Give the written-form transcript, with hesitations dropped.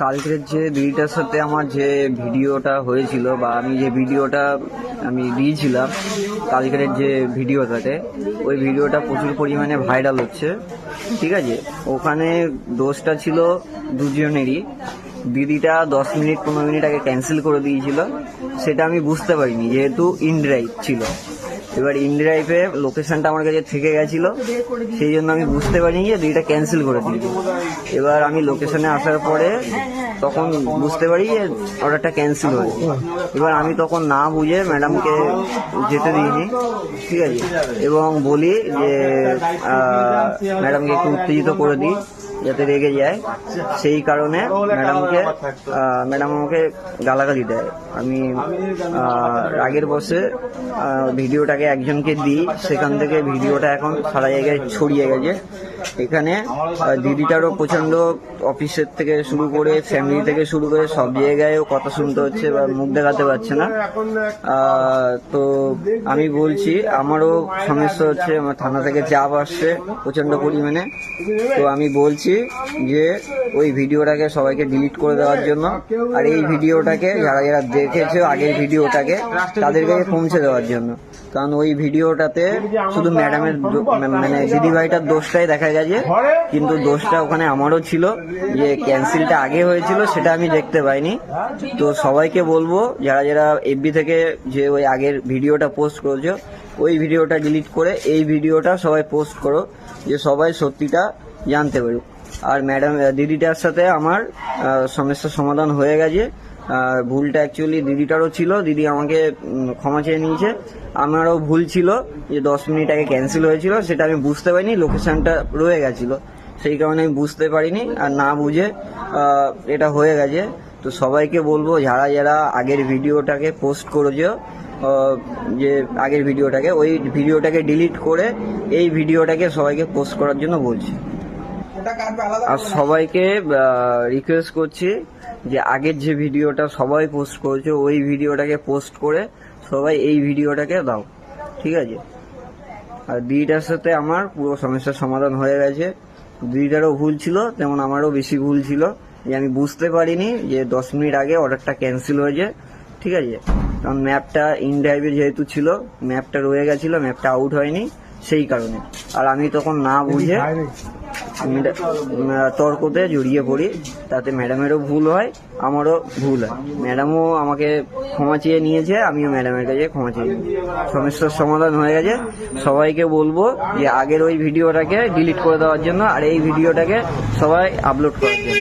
কালকের যে দিদিটার সাথে আমার যে ভিডিওটা হয়েছিল বা আমি যে ভিডিওটা দিয়েছিলাম কালকের যে ভিডিওটাতে, ওই ভিডিওটা প্রচুর পরিমাণে ভাইরাল হচ্ছে। ঠিক আছে, ওখানে দোষটা ছিল দুজনেরই। দিদিটা 10 মিনিট 15 মিনিট আগে ক্যান্সেল করে দিয়েছিল, সেটা আমি বুঝতে পারিনি যেহেতু ইনড্রাইভ ছিল। এবার ইনড্রাইভে লোকেশনটা আমার কাছে থেকে গেছিল, সেই জন্য আমি বুঝতে পারিনি যে দিদিটা ক্যান্সেল করে দিয়েছে। এবার আমি লোকেশনে আসার পরে তখন বুঝতে পারি যে অর্ডারটা ক্যান্সেল হয়েছে। এবার আমি তখন না বুঝে ম্যাডামকে যেতে দিইনি, ঠিক আছে, এবং বলি যে ম্যাডামকে একটু উত্তেজিত করে দিই যাতে রেগে যায়। সেই কারণে ম্যাডাম আমাকে গালাগালি দেয়। আমি রাগের বসে ভিডিওটাকে একজনকে দিই, সেখান থেকে ভিডিওটা এখন সারা জায়গায় ছড়িয়ে গেছে। এখানে দিদিটারও প্রচণ্ড অফিসের থেকে শুরু করে ফ্যামিলি থেকে শুরু করে সব জায়গায়ও কথা শুনতে হচ্ছে বা মুখ দেখাতে পারছে না। তো আমি বলছি আমারও সমস্যা হচ্ছে, আমার থানা থেকে চাপ আসছে প্রচণ্ড পরিমাণে। তো আমি বলছি যে ওই ভিডিওটাকে সবাইকে ডিলিট করে দেওয়ার জন্য, আর এই ভিডিওটাকে যারা যারা দেখেছে আগের ভিডিওটাকে তাদের কাছে পৌঁছে দেওয়ার জন্য। কারণ ওই ভিডিওটাতে শুধু ম্যাডামের মানে দিদিভাইটার দোষটাই দেখা গেছে, কিন্তু দোষটা ওখানে আমারও ছিল। যে ক্যান্সেলটা আগে হয়েছিল সেটা আমি দেখতে পাইনি। তো সবাইকে বলবো যারা যারা এফবি থেকে যে ওই আগের ভিডিওটা পোস্ট করেছো, ওই ভিডিওটা ডিলিট করে এই ভিডিওটা সবাই পোস্ট করো, যে সবাই সত্যিটা জানতে পারুক। আর ম্যাডাম দিদিটার সাথে আমার সমস্যার সমাধান হয়ে গেছে। ভুলটা অ্যাকচুয়ালি দিদিটারও ছিল, দিদি আমাকে ক্ষমা চেয়ে নিয়েছে। আমারও ভুল ছিল যে 10 মিনিট আগে ক্যান্সেল হয়েছিল, সেটা আমি বুঝতে পারিনি, লোকেশনটা রয়ে গেছিলো, সেই কারণে আমি বুঝতে পারিনি আর না বুঝে এটা হয়ে গেছে। তো সবাইকে বলবো যারা যারা আগের ভিডিওটাকে পোস্ট করেছো, যে আগের ভিডিওটাকে, ওই ভিডিওটাকে ডিলিট করে এই ভিডিওটাকে সবাইকে পোস্ট করার জন্য বলছি। আর সবাইকে রিকোয়েস্ট করছি যে আগের যে ভিডিওটা সবাই পোস্ট করেছে ওই ভিডিওটাকে পোস্ট করে সবাই এই ভিডিওটাকে দাও, ঠিক আছে। আর দিদিটার সাথে আমার পুরো সমস্যার সমাধান হয়ে গেছে। দিদিটারও ভুল ছিল, তেমন আমারও বেশি ভুল ছিল যে আমি বুঝতে পারিনি যে 10 মিনিট আগে অর্ডারটা ক্যান্সেল হয়েছে, ঠিক আছে। কারণ ম্যাপটা ইনড্রাইভে যেহেতু ছিল, ম্যাপটা রয়ে গেছিলো, ম্যাপটা আউট হয়নি, সেই কারণে। আর আমি তখন না বুঝে তর্কতে জড়িয়ে পড়ি, তাতে ম্যাডামেরও ভুল হয়, আমারও ভুল হয়। ম্যাডামও আমাকে ক্ষমা চেয়ে নিয়েছে, আমিও ম্যাডামের কাছে ক্ষমা চেয়ে নিয়েছি। সমস্যার সমাধান হয়ে গেছে। সবাইকে বলবো যে আগের ওই ভিডিওটাকে ডিলিট করে দেওয়ার জন্য আর এই ভিডিওটাকে সবাই আপলোড করার জন্য।